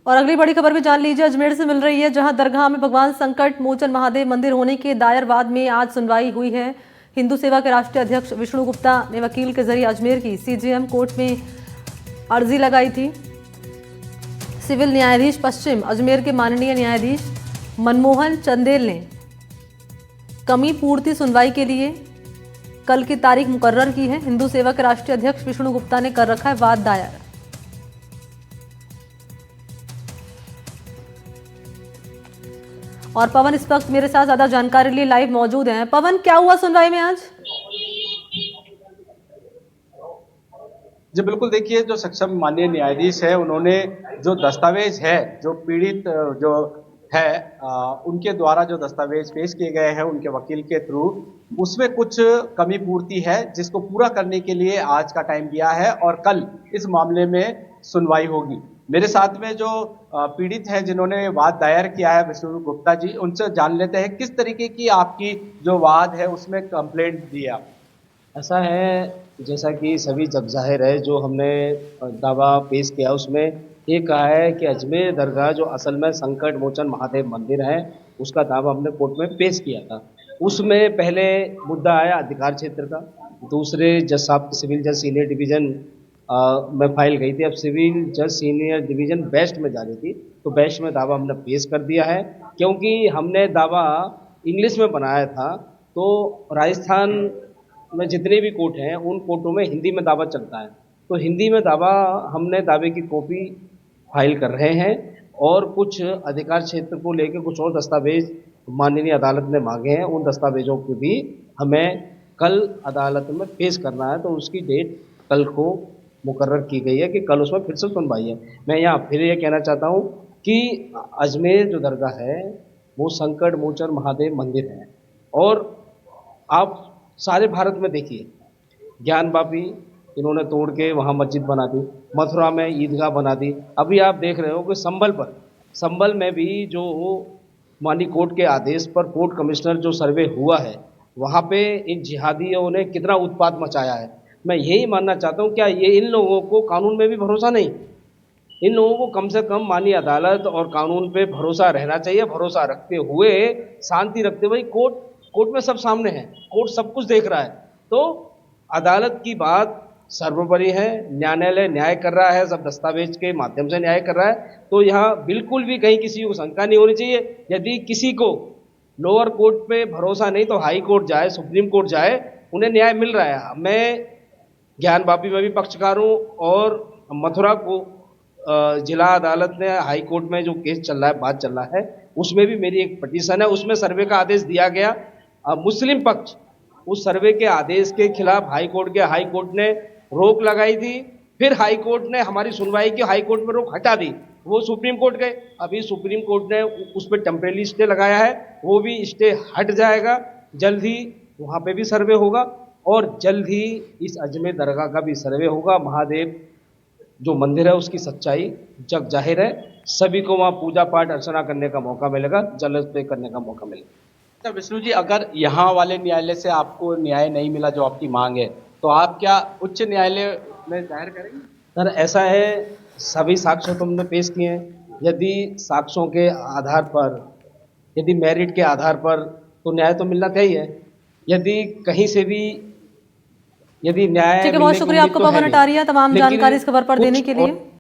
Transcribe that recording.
और अगली बड़ी खबर भी जान लीजिए, अजमेर से मिल रही है, जहां दरगाह में भगवान संकट मोचन महादेव मंदिर होने के दायर वाद में आज सुनवाई हुई है। हिंदू सेवा के राष्ट्रीय अध्यक्ष विष्णु गुप्ता ने वकील के जरिए अजमेर की सीजेएम कोर्ट में अर्जी लगाई थी। सिविल न्यायाधीश पश्चिम अजमेर के माननीय न्यायाधीश मनमोहन चंदेल ने कमी पूर्ति सुनवाई के लिए कल की तारीख मुकर्रर की है। हिंदू सेवा के राष्ट्रीय अध्यक्ष विष्णु गुप्ता ने कर रखा है वाद दायर। और पवन इस वक्त मेरे साथ ज्यादा जानकारी लिए लाइव मौजूद हैं। पवन, क्या हुआ सुनवाई में आज? जी बिल्कुल, देखिए जो सक्षम माननीय न्यायाधीश है, उन्होंने जो दस्तावेज है, जो पीड़ित जो है उनके द्वारा जो दस्तावेज पेश किए गए हैं उनके वकील के थ्रू, उसमें कुछ कमी पूर्ति है जिसको पूरा करने के लिए आज का टाइम दिया है और कल इस मामले में सुनवाई होगी। मेरे साथ में जो पीड़ित हैं जिन्होंने वाद दायर किया है, विष्णु गुप्ता जी, उनसे जान लेते हैं किस तरीके की आपकी जो वाद है उसमें कंप्लेंट दी है। ऐसा है, जैसा कि सभी जग जाहिर है, जो हमने दावा पेश किया उसमें ये कहा है कि अजमेर दरगाह जो असल में संकट मोचन महादेव मंदिर है, उसका दावा हमने कोर्ट में पेश किया था। उसमें पहले मुद्दा आया अधिकार क्षेत्र का, दूसरे जज साहब सिविल जज सीनियर डिवीज़न में फाइल गई थी। अब सिविल जज सीनियर डिवीज़न बेस्ट में जा रही थी, तो बेस्ट में दावा हमने पेश कर दिया है। क्योंकि हमने दावा इंग्लिश में बनाया था, तो राजस्थान में जितने भी कोर्ट हैं उन कोर्टों में हिंदी में दावा चलता है, तो हिंदी में दावा हमने दावे की कॉपी फाइल कर रहे हैं। और कुछ अधिकार क्षेत्र को लेकर कुछ और दस्तावेज माननीय अदालत ने मांगे हैं, उन दस्तावेजों को भी हमें कल अदालत में पेश करना है, तो उसकी डेट कल को मुकर्रर की गई है कि कल उसमें फिर से सुनवाई है। मैं यहाँ फिर ये कहना चाहता हूँ कि अजमेर जो दरगाह है वो संकट मोचन महादेव मंदिर है, और आप सारे भारत में देखिए, ज्ञान वापी इन्होंने तोड़ के वहाँ मस्जिद बना दी, मथुरा में ईदगाह बना दी। अभी आप देख रहे हो कि संभल में भी जो माननीय कोर्ट के आदेश पर कोर्ट कमिश्नर जो सर्वे हुआ है, वहाँ पे इन जिहादियों ने कितना उत्पात मचाया है। मैं यही मानना चाहता हूँ, क्या ये इन लोगों को कानून में भी भरोसा नहीं? इन लोगों को कम से कम माननीय अदालत और कानून पे भरोसा रहना चाहिए। भरोसा रखते हुए, शांति रखते हुए, कोर्ट में सब सामने है, कोर्ट सब कुछ देख रहा है, तो अदालत की बात सर्वोपरि है। न्यायालय न्याय कर रहा है, सब दस्तावेज के माध्यम से न्याय कर रहा है, तो यहाँ बिल्कुल भी कहीं किसी को शंका नहीं होनी चाहिए। यदि किसी को लोअर कोर्ट पे भरोसा नहीं तो हाई कोर्ट जाए, सुप्रीम कोर्ट जाए, उन्हें न्याय मिल रहा है। मैं ज्ञान वापी में भी पक्षकार हूँ, और मथुरा को जिला अदालत ने हाई कोर्ट में जो केस चल रहा है, बात चल रहा है, उसमें भी मेरी एक पिटीशन है, उसमें सर्वे का आदेश दिया गया। मुस्लिम पक्ष उस सर्वे के आदेश के खिलाफ हाई कोर्ट ने रोक लगाई थी, फिर हाई कोर्ट ने हमारी सुनवाई की, हाई कोर्ट में रोक हटा दी, वो सुप्रीम कोर्ट गए। अभी सुप्रीम कोर्ट ने उस पर टेम्परेरी स्टे लगाया है, वो भी स्टे हट जाएगा। जल्द ही वहाँ पे भी सर्वे होगा, और जल्द ही इस अजमेर दरगाह का भी सर्वे होगा। महादेव जो मंदिर है उसकी सच्चाई जग जाहिर है, सभी को वहाँ पूजा पाठ अर्चना करने का मौका मिलेगा, जल पे करने का मौका मिलेगा। तो विष्णु जी, अगर यहाँ वाले न्यायालय से आपको न्याय नहीं मिला जो आपकी मांग है, तो आप क्या उच्च न्यायालय में दायर करेंगे? सर, ऐसा है, सभी साक्ष्य तो हमने पेश किए हैं। यदि साक्ष्यों के आधार पर, यदि मेरिट के आधार पर, तो न्याय तो मिलना चाहिए। यदि कहीं से भी यदि न्याय, ठीक है, बहुत शुक्रिया आपका पवन अटारिया तमाम जानकारी इस खबर पर देने के लिए।